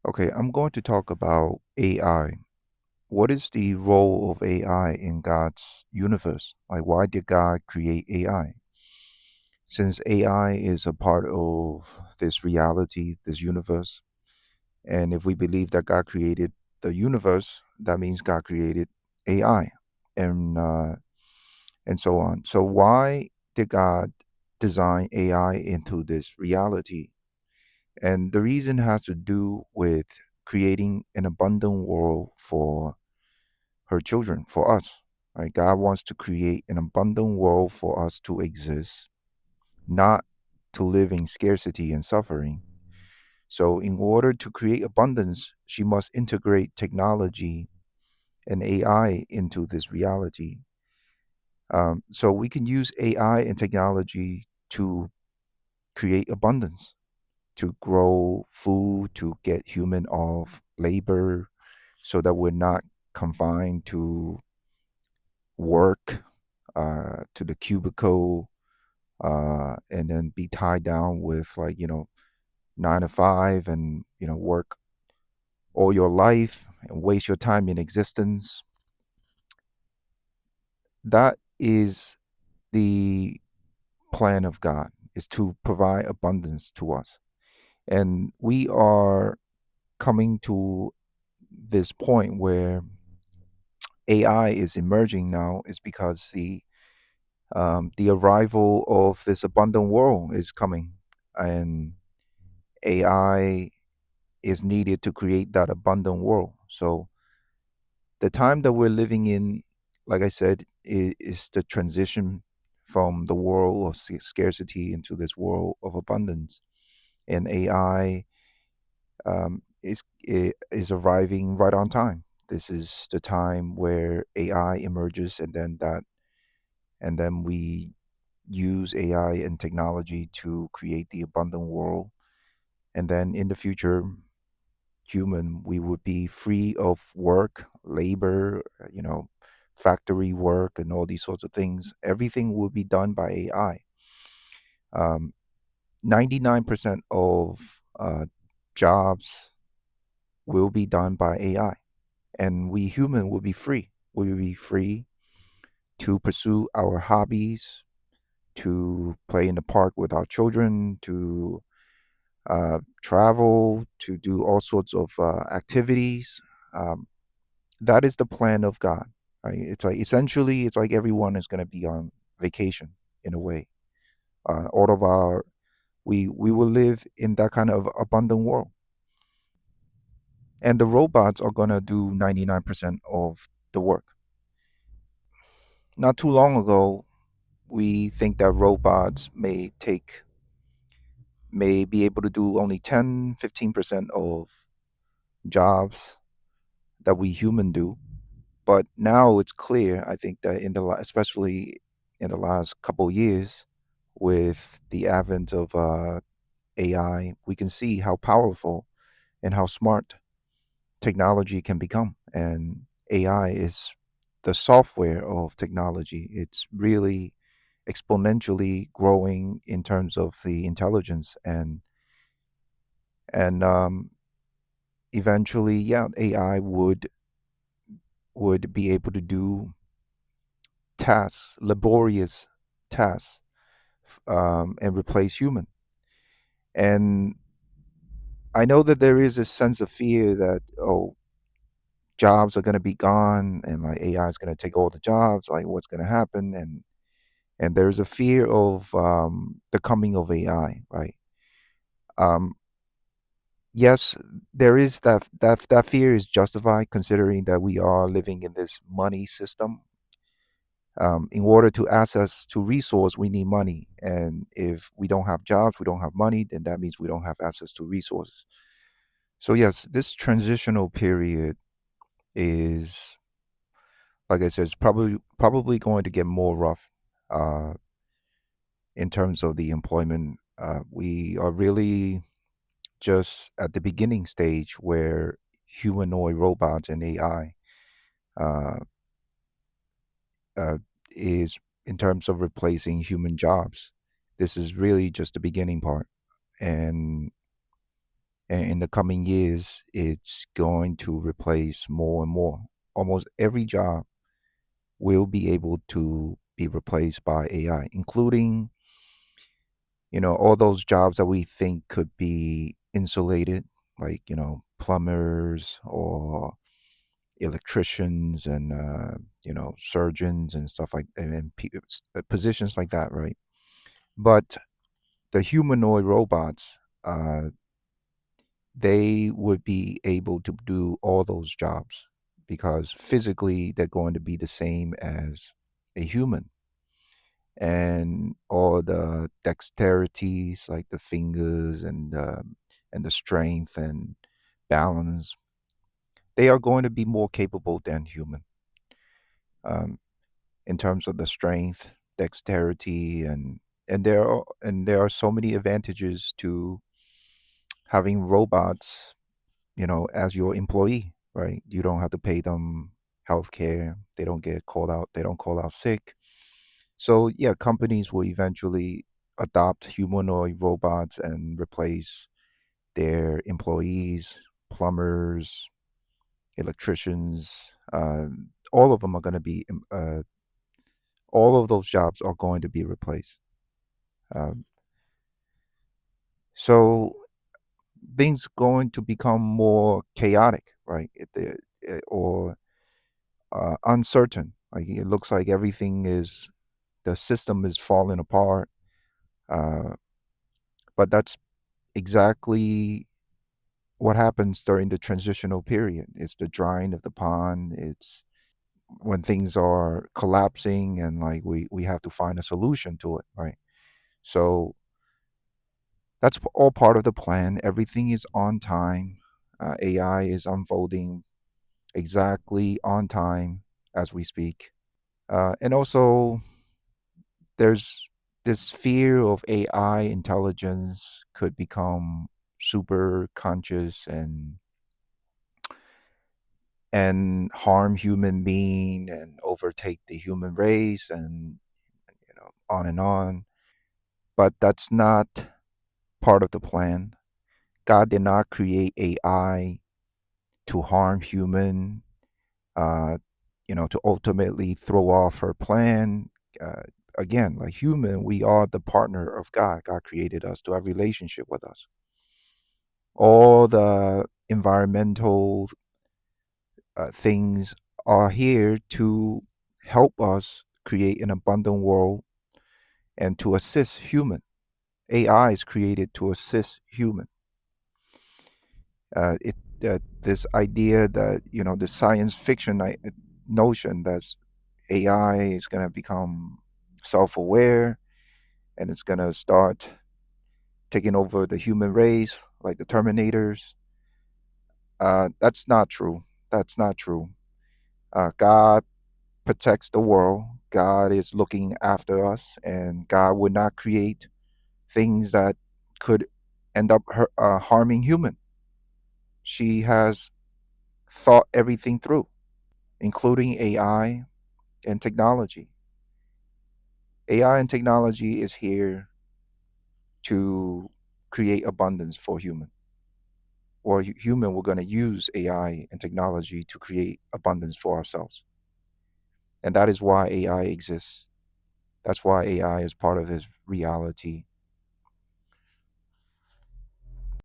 Okay, I'm going to talk about AI. What is the role of AI in God's universe? Like, why did God create AI? Since AI is a part of this reality, this universe, and if we believe that God created the universe, that means God created AI, and uh, and so on. So, why did God design AI into this reality? And the reason has to do with creating an abundant world for her children, for us. Right? God wants to create an abundant world for us to exist, not to live in scarcity and suffering. So, in order to create abundance, she must integrate technology and AI into this reality. So, we can use AI and technology to create abundance, to grow food, to get human off labor, so that we're not confined to work, to the cubicle, and then be tied down with, like, 9 to 5, and work all your life and waste your time in existence. That is the plan of God, is to provide abundance to us. And we are coming to this point where AI is emerging now, is because the arrival of this abundant world is coming, and AI is needed to create that abundant world. So the time that we're living in, like I said, is the transition from the world of scarcity into this world of abundance. And AI is arriving right on time. This is the time where AI emerges, and then we use AI and technology to create the abundant world. And then in the future, we would be free of work, labor, factory work, and all these sorts of things. Everything will be done by AI. 99% of jobs will be done by AI, and we human will be free. We will be free to pursue our hobbies, to play in the park with our children, to travel, to do all sorts of activities. Um, that is the plan of God, right? It's like, essentially, it's like everyone is going to be on vacation in a way. All of our we will live in that kind of abundant world, and the robots are going to do 99% of the work. Not too long ago, we think that robots may be able to do only 10-15% of jobs that we human do. But now it's clear, I think, that especially in the last couple years, with the advent of AI, we can see how powerful and how smart technology can become. And AI is the software of technology. It's really exponentially growing in terms of the intelligence, and eventually, yeah, AI would be able to do tasks, laborious tasks, and replace human. And I know that there is a sense of fear that, oh, jobs are going to be gone, and like AI is going to take all the jobs. Like, what's going to happen? And there's a fear of the coming of AI, right? Um, yes, there is that fear is justified, considering that we are living in this money system. In order to access to resource, we need money, and if we don't have jobs, we don't have money, then that means we don't have access to resources. So yes, this transitional period is, like I said, it's probably going to get more rough, uh, in terms of the employment. We are really just at the beginning stage where humanoid robots and AI uh, uh, is, in terms of replacing human jobs. This is really just the beginning part, and And in the coming years, it's going to replace more and more. Almost every job will be able to be replaced by AI, including, all those jobs that we think could be insulated, like, plumbers or electricians and, surgeons and stuff like, positions like that, right? But the humanoid robots, they would be able to do all those jobs because physically they're going to be the same as a human. And all the dexterities, like the fingers and the strength and balance, they are going to be more capable than human, um, in terms of the strength, dexterity, and there are so many advantages to having robots, as your employee, right? You don't have to pay them health care. They don't get called out. They don't call out sick. So, yeah, companies will eventually adopt humanoid robots and replace their employees, plumbers, electricians. All of them are going to be, all of those jobs are going to be replaced. Um, so things going to become more chaotic, right? Or uncertain. Like it looks like the system is falling apart. Uh, but that's exactly what happens during the transitional period. It's the drying of the pond. It's when things are collapsing and like we have to find a solution to it, right? So that's all part of the plan. Everything is on time. AI is unfolding exactly on time as we speak. And also, there's this fear of AI intelligence could become super conscious and harm human being and overtake the human race and on and on. But that's not part of the plan. God did not create AI to harm human, uh, to ultimately throw off her plan. Uh, Again, like human, we are the partner of God. God created us to have relationship with us. All the environmental things are here to help us create an abundant world and to assist human. AI is created to assist human. It This idea that the science fiction notion that AI is going to become self-aware and it's going to start taking over the human race like the Terminators. That's not true. That's not true. God protects the world. God is looking after us, and God would not create things that could end up harming human. She has thought everything through, including AI and technology. AI and technology is here to create abundance for human. Or human, we're going to use AI and technology to create abundance for ourselves. And that is why AI exists. That's why AI is part of this reality.